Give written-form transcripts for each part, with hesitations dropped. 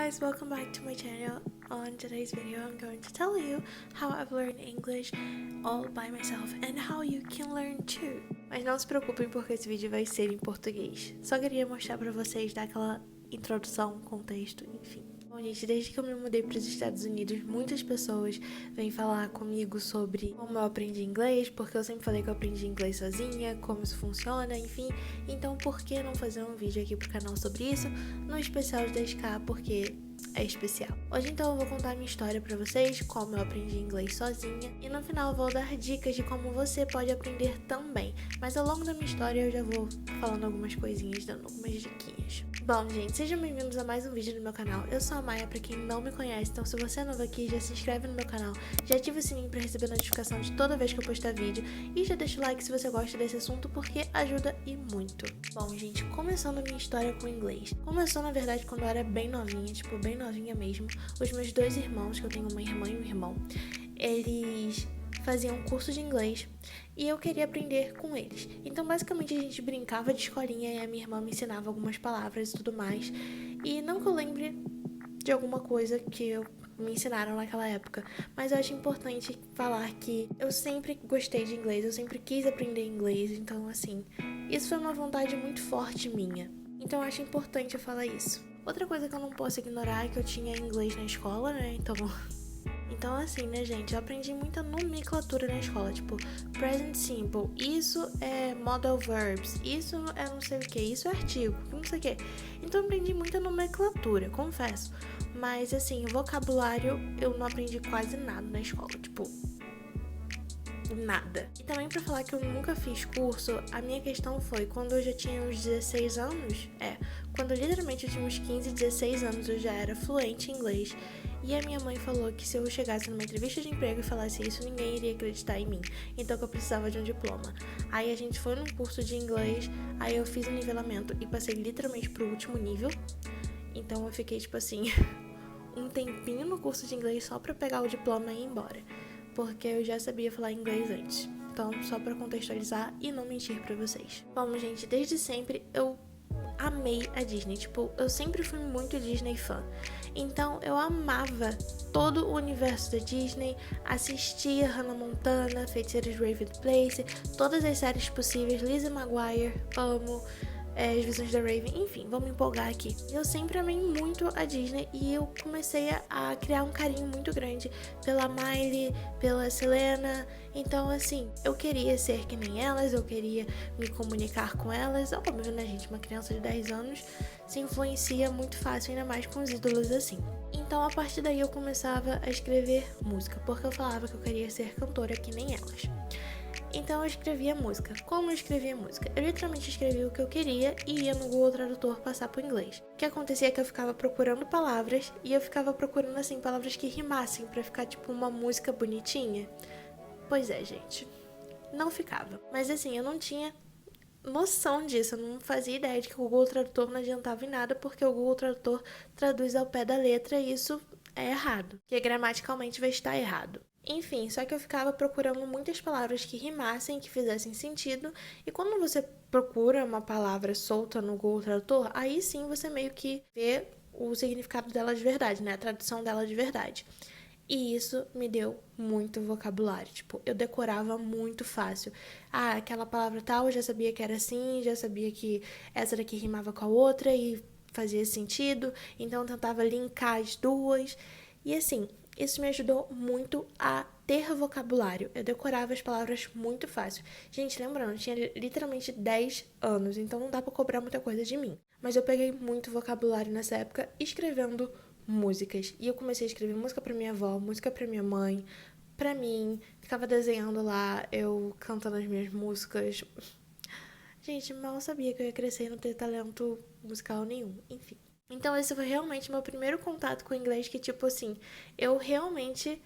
guys, welcome back to my channel. On today's video, I'm going to tell you how I've learned English all by myself and how you can learn too. Mas não se preocupem porque esse vídeo vai ser em português. Só queria mostrar pra vocês, dar aquela introdução, contexto, enfim. Bom, gente, desde que eu me mudei para os Estados Unidos, muitas pessoas vêm falar comigo sobre como eu aprendi inglês, porque eu sempre falei que eu aprendi inglês sozinha, como isso funciona, enfim. Então, por que não fazer um vídeo aqui pro canal sobre isso, no especial de 10K, porque é especial. Hoje, então, eu vou contar a minha história pra vocês, como eu aprendi inglês sozinha, e no final eu vou dar dicas de como você pode aprender também. Mas ao longo da minha história eu já vou falando algumas coisinhas, dando algumas diquinhas. Bom, gente, sejam bem-vindos a mais um vídeo no meu canal. Eu sou a Maia, pra quem não me conhece, então se você é novo aqui, já se inscreve no meu canal, já ativa o sininho pra receber notificação de toda vez que eu postar vídeo, e já deixa o like se você gosta desse assunto, porque ajuda e muito. Bom, gente, começando a minha história com o inglês. Começou, na verdade, quando eu era bem novinha, tipo, bem novinha mesmo. Os meus dois irmãos, que eu tenho uma irmã e um irmão, eles faziam um curso de inglês e eu queria aprender com eles. Então, basicamente, a gente brincava de escolinha e a minha irmã me ensinava algumas palavras e tudo mais. E não que eu lembre de alguma coisa que me ensinaram naquela época, mas eu acho importante falar que eu sempre gostei de inglês, eu sempre quis aprender inglês, então, assim, isso foi uma vontade muito forte minha. Então, eu acho importante eu falar isso. Outra coisa que eu não posso ignorar é que eu tinha inglês na escola, né, Então, assim, né, gente, eu aprendi muita nomenclatura na escola, tipo, present simple, isso é modal verbs, isso é não sei o que, isso é artigo, não sei o que. Então, eu aprendi muita nomenclatura, confesso. Mas, assim, vocabulário eu não aprendi quase nada na escola, tipo, nada. E também pra falar que eu nunca fiz curso, a minha questão foi quando eu já tinha uns 16 anos, quando literalmente eu tinha uns 15, 16 anos, eu já era fluente em inglês. E a minha mãe falou que se eu chegasse numa entrevista de emprego e falasse isso, ninguém iria acreditar em mim. Então que eu precisava de um diploma. Aí a gente foi num curso de inglês, aí eu fiz o nivelamento e passei literalmente pro último nível. Então eu fiquei, tipo assim, um tempinho no curso de inglês só pra pegar o diploma e ir embora. Porque eu já sabia falar inglês antes. Então, só pra contextualizar e não mentir pra vocês. Bom, gente, desde sempre eu amei a Disney. Tipo, eu sempre fui muito Disney fã. Então, eu amava todo o universo da Disney, assistia Hannah Montana, Feiticeiros de Waverly Place, todas as séries possíveis, Lizzie McGuire, amo, As Visões da Raven, enfim, vou me empolgar aqui. Eu sempre amei muito a Disney e eu comecei a criar um carinho muito grande pela Miley, pela Selena. Então, assim, eu queria ser que nem elas, eu queria me comunicar com elas. Óbvio, né, gente? Uma criança de 10 anos se influencia muito fácil, ainda mais com os ídolos assim. Então, a partir daí, eu começava a escrever música, porque eu falava que eu queria ser cantora que nem elas. Então eu escrevia música. Como eu escrevia música? Eu literalmente escrevia o que eu queria e ia no Google Tradutor passar pro inglês. O que acontecia é que eu ficava procurando palavras e eu ficava procurando, assim, palavras que rimassem pra ficar, tipo, uma música bonitinha. Pois é, gente. Não ficava. Mas, assim, eu não tinha noção disso. Eu não fazia ideia de que o Google Tradutor não adiantava em nada, porque o Google Tradutor traduz ao pé da letra e isso é errado. Porque gramaticalmente vai estar errado. Enfim, só que eu ficava procurando muitas palavras que rimassem, que fizessem sentido, e quando você procura uma palavra solta no Google Tradutor, aí sim você meio que vê o significado dela de verdade, né? A tradução dela de verdade. E isso me deu muito vocabulário, tipo, eu decorava muito fácil. Ah, aquela palavra tal, eu já sabia que era assim, já sabia que essa daqui rimava com a outra e fazia sentido, então eu tentava linkar as duas, e assim, isso me ajudou muito a ter vocabulário. Eu decorava as palavras muito fácil. Gente, lembrando, eu tinha literalmente 10 anos, então não dá pra cobrar muita coisa de mim. Mas eu peguei muito vocabulário nessa época escrevendo músicas. E eu comecei a escrever música pra minha avó, música pra minha mãe, pra mim. Ficava desenhando lá, eu cantando as minhas músicas. Gente, mal sabia que eu ia crescer e não ter talento musical nenhum. Enfim. Então, esse foi realmente meu primeiro contato com o inglês, que, tipo assim, eu realmente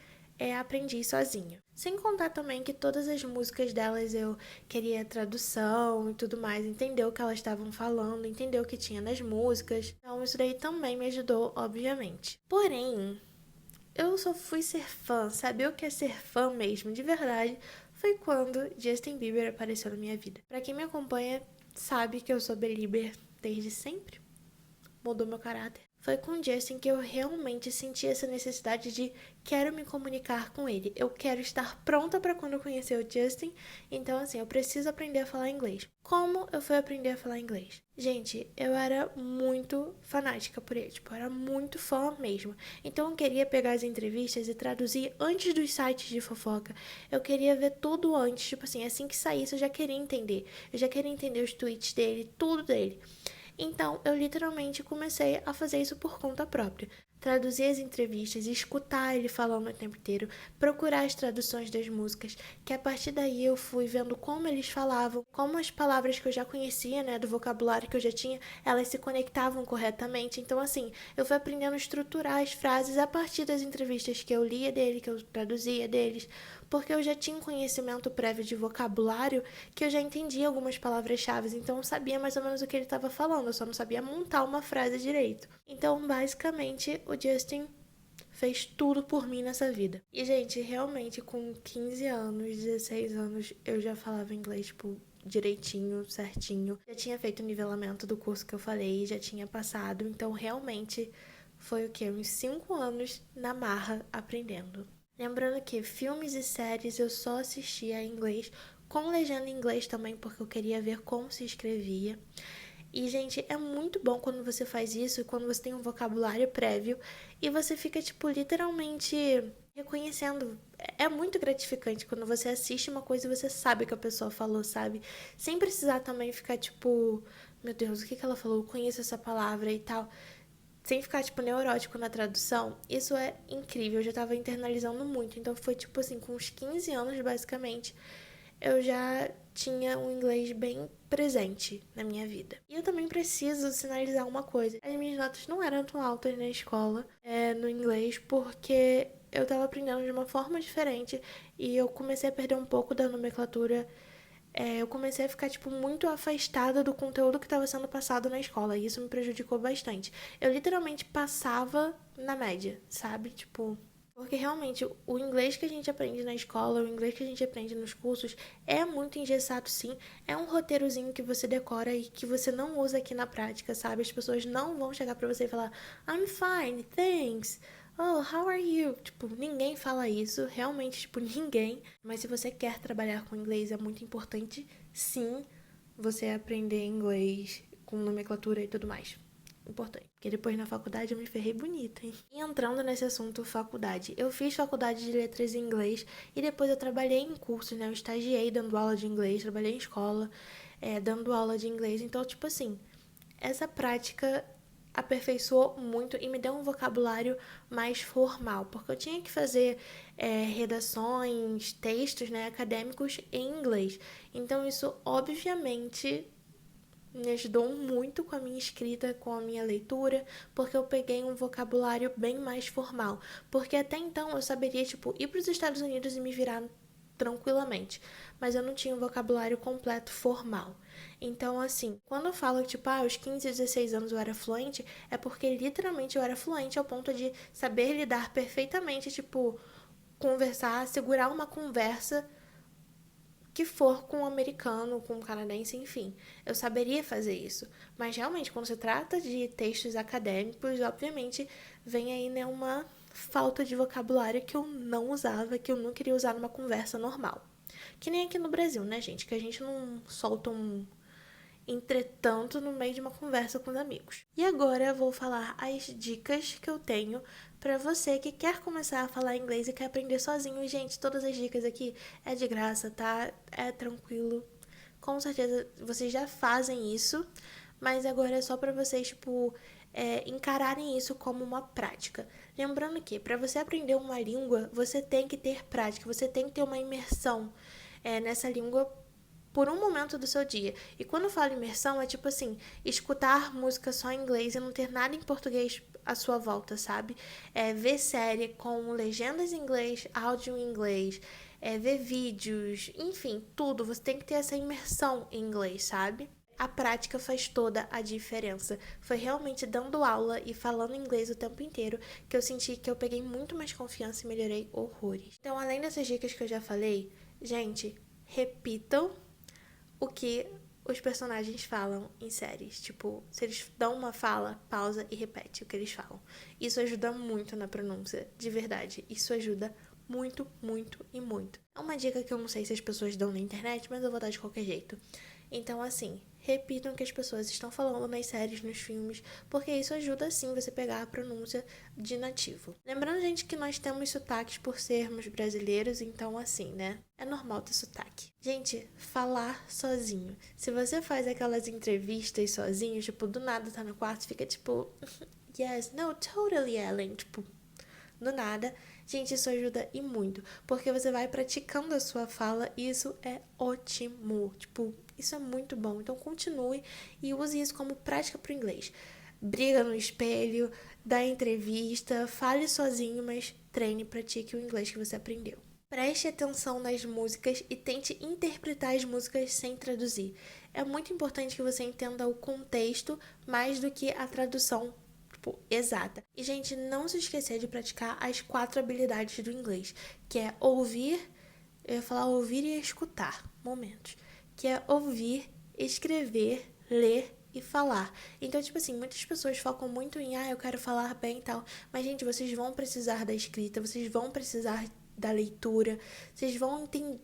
aprendi sozinha. Sem contar também que todas as músicas delas eu queria tradução e tudo mais, entender o que elas estavam falando, entender o que tinha nas músicas. Então, isso daí também me ajudou, obviamente. Porém, eu só fui ser fã, saber o que é ser fã mesmo, de verdade, foi quando Justin Bieber apareceu na minha vida. Pra quem me acompanha, sabe que eu sou Belieber desde sempre. Mudou meu caráter. Foi com o Justin que eu realmente senti essa necessidade de quero me comunicar com ele. Eu quero estar pronta para quando eu conhecer o Justin. Então, assim, eu preciso aprender a falar inglês. Como eu fui aprender a falar inglês? Gente, eu era muito fanática por ele. Tipo, eu era muito fã mesmo. Então, eu queria pegar as entrevistas e traduzir antes dos sites de fofoca. Eu queria ver tudo antes. Tipo assim que saísse, eu já queria entender. Eu já queria entender os tweets dele, tudo dele. Então, eu literalmente comecei a fazer isso por conta própria. Traduzir as entrevistas, escutar ele falando o tempo inteiro, procurar as traduções das músicas, que a partir daí eu fui vendo como eles falavam, como as palavras que eu já conhecia, né, do vocabulário que eu já tinha, elas se conectavam corretamente. Então, assim, eu fui aprendendo a estruturar as frases a partir das entrevistas que eu lia dele, que eu traduzia deles, porque eu já tinha um conhecimento prévio de vocabulário que eu já entendia algumas palavras-chave, então eu sabia mais ou menos o que ele estava falando, eu só não sabia montar uma frase direito. Então, basicamente, o Justin fez tudo por mim nessa vida. E, gente, realmente, com 15 anos, 16 anos, eu já falava inglês, tipo, direitinho, certinho. Já tinha feito o nivelamento do curso que eu falei, já tinha passado. Então, realmente, foi o quê? Uns 5 anos na marra aprendendo. Lembrando que filmes e séries eu só assistia em inglês, com legenda em inglês também, porque eu queria ver como se escrevia. E, gente, é muito bom quando você faz isso, quando você tem um vocabulário prévio e você fica, tipo, literalmente reconhecendo. É muito gratificante quando você assiste uma coisa e você sabe o que a pessoa falou, sabe? Sem precisar também ficar, tipo, meu Deus, o que ela falou? Eu conheço essa palavra e tal. Sem ficar, tipo, neurótico na tradução. Isso é incrível, eu já tava internalizando muito. Então foi, tipo assim, com uns 15 anos, basicamente, eu já tinha um inglês bem presente na minha vida. E eu também preciso sinalizar uma coisa. As minhas notas não eram tão altas na escola, no inglês, porque eu tava aprendendo de uma forma diferente e eu comecei a perder um pouco da nomenclatura. Eu comecei a ficar, tipo, muito afastada do conteúdo que estava sendo passado na escola. E isso me prejudicou bastante. Eu literalmente passava na média, sabe? Tipo, porque realmente o inglês que a gente aprende na escola, o inglês que a gente aprende nos cursos é muito engessado, sim. É um roteirozinho que você decora e que você não usa aqui na prática, sabe? As pessoas não vão chegar pra você e falar I'm fine, thanks. Oh, how are you? Tipo, ninguém fala isso, realmente, tipo, ninguém. Mas se você quer trabalhar com inglês, é muito importante, sim, você aprender inglês com nomenclatura e tudo mais. Importante. Porque depois na faculdade eu me ferrei bonita, hein? E entrando nesse assunto faculdade, eu fiz faculdade de letras em inglês e depois eu trabalhei em cursos, né? Eu estagiei dando aula de inglês, trabalhei em escola, dando aula de inglês. Então, tipo assim, essa prática aperfeiçoou muito e me deu um vocabulário mais formal, porque eu tinha que fazer redações, textos, né, acadêmicos em inglês. Então, isso obviamente me ajudou muito com a minha escrita, com a minha leitura, porque eu peguei um vocabulário bem mais formal. Porque até então eu saberia, tipo, ir para os Estados Unidos e me virar tranquilamente, mas eu não tinha um vocabulário completo formal. Então, assim, quando eu falo que, tipo, aos 15, 16 anos eu era fluente, é porque literalmente eu era fluente ao ponto de saber lidar perfeitamente, tipo, conversar, segurar uma conversa que for com um americano, com um canadense, enfim. Eu saberia fazer isso. Mas realmente, quando se trata de textos acadêmicos, obviamente, vem aí, né, uma falta de vocabulário que eu não usava, que eu não queria usar numa conversa normal. Que nem aqui no Brasil, né, gente? Que a gente não solta um entretanto no meio de uma conversa com os amigos. E agora eu vou falar as dicas que eu tenho para você que quer começar a falar inglês e quer aprender sozinho. E, gente, todas as dicas aqui é de graça, tá? É tranquilo. Com certeza vocês já fazem isso, mas agora é só para vocês, tipo, encararem isso como uma prática. Lembrando que para você aprender uma língua, você tem que ter prática, você tem que ter uma imersão nessa língua por um momento do seu dia. E quando eu falo imersão, é tipo assim, escutar música só em inglês e não ter nada em português à sua volta, sabe? Ver série com legendas em inglês, áudio em inglês, ver vídeos, enfim, tudo. Você tem que ter essa imersão em inglês, sabe? A prática faz toda a diferença. Foi realmente dando aula e falando inglês o tempo inteiro que eu senti que eu peguei muito mais confiança e melhorei horrores. Então, além dessas dicas que eu já falei, gente, repitam o que os personagens falam em séries. Tipo, se eles dão uma fala, pausa e repete o que eles falam. Isso ajuda muito na pronúncia, de verdade. Isso ajuda muito, muito e muito. É uma dica que eu não sei se as pessoas dão na internet, mas eu vou dar de qualquer jeito. Então, assim, repitam o que as pessoas estão falando nas séries, nos filmes, porque isso ajuda, sim, você pegar a pronúncia de nativo. Lembrando, gente, que nós temos sotaques por sermos brasileiros, então, assim, né? É normal ter sotaque. Gente, falar sozinho. Se você faz aquelas entrevistas sozinho, tipo, do nada tá no quarto, fica tipo, yes, no, totally, Ellen, tipo, do nada. Gente, isso ajuda e muito, porque você vai praticando a sua fala e isso é ótimo. Tipo, isso é muito bom. Então continue e use isso como prática pro inglês. Briga no espelho, dá entrevista, fale sozinho, mas treine e pratique o inglês que você aprendeu. Preste atenção nas músicas e tente interpretar as músicas sem traduzir. É muito importante que você entenda o contexto mais do que a tradução exata. E, gente, não se esquecer de praticar as 4 habilidades do inglês, que é ouvir, eu ia falar ouvir e escutar, momentos, que é ouvir, escrever, ler e falar. Então, tipo assim, muitas pessoas focam muito em, eu quero falar bem e tal, mas, gente, vocês vão precisar da escrita, vocês vão precisar da leitura, vocês vão ter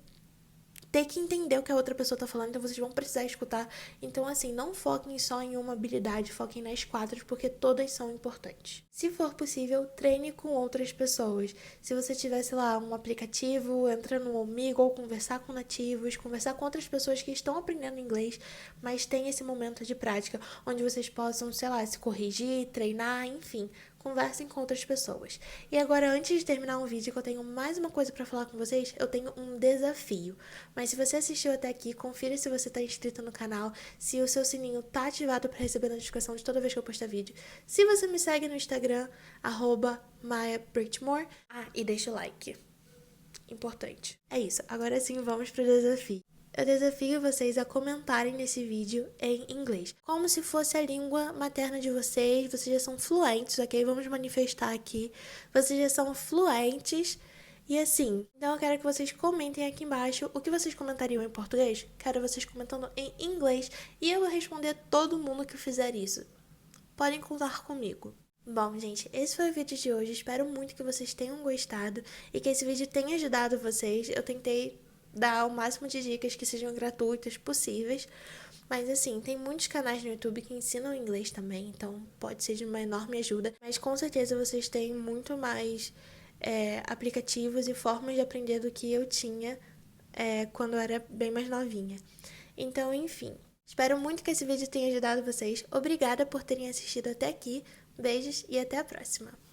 que entender o que a outra pessoa tá falando, então vocês vão precisar escutar. Então, assim, não foquem só em uma habilidade, foquem nas 4, porque todas são importantes. Se for possível, treine com outras pessoas. Se você tiver, sei lá, um aplicativo, entra no Omigo ou conversar com nativos, conversar com outras pessoas que estão aprendendo inglês, mas tem esse momento de prática, onde vocês possam, sei lá, se corrigir, treinar, enfim. Conversem com outras pessoas. E agora, antes de terminar o vídeo, que eu tenho mais uma coisa pra falar com vocês, eu tenho um desafio. Mas se você assistiu até aqui, confira se você tá inscrito no canal, se o seu sininho tá ativado pra receber notificação de toda vez que eu postar vídeo. Se você me segue no Instagram, @MayaBritmore. E deixa o like. Importante. É isso. Agora sim, vamos pro desafio. Eu desafio vocês a comentarem nesse vídeo em inglês, como se fosse a língua materna de vocês. Vocês já são fluentes, ok? Vamos manifestar aqui. Vocês já são fluentes. E assim, então eu quero que vocês comentem aqui embaixo o que vocês comentariam em português. Quero vocês comentando em inglês e eu vou responder todo mundo que fizer isso. Podem contar comigo. Bom, gente, esse foi o vídeo de hoje. Espero muito que vocês tenham gostado e que esse vídeo tenha ajudado vocês. Eu tentei dar o máximo de dicas que sejam gratuitas possíveis. Mas assim, tem muitos canais no YouTube que ensinam inglês também, então pode ser de uma enorme ajuda. Mas com certeza vocês têm muito mais aplicativos e formas de aprender do que eu tinha quando eu era bem mais novinha. Então, enfim, espero muito que esse vídeo tenha ajudado vocês. Obrigada por terem assistido até aqui. Beijos e até a próxima!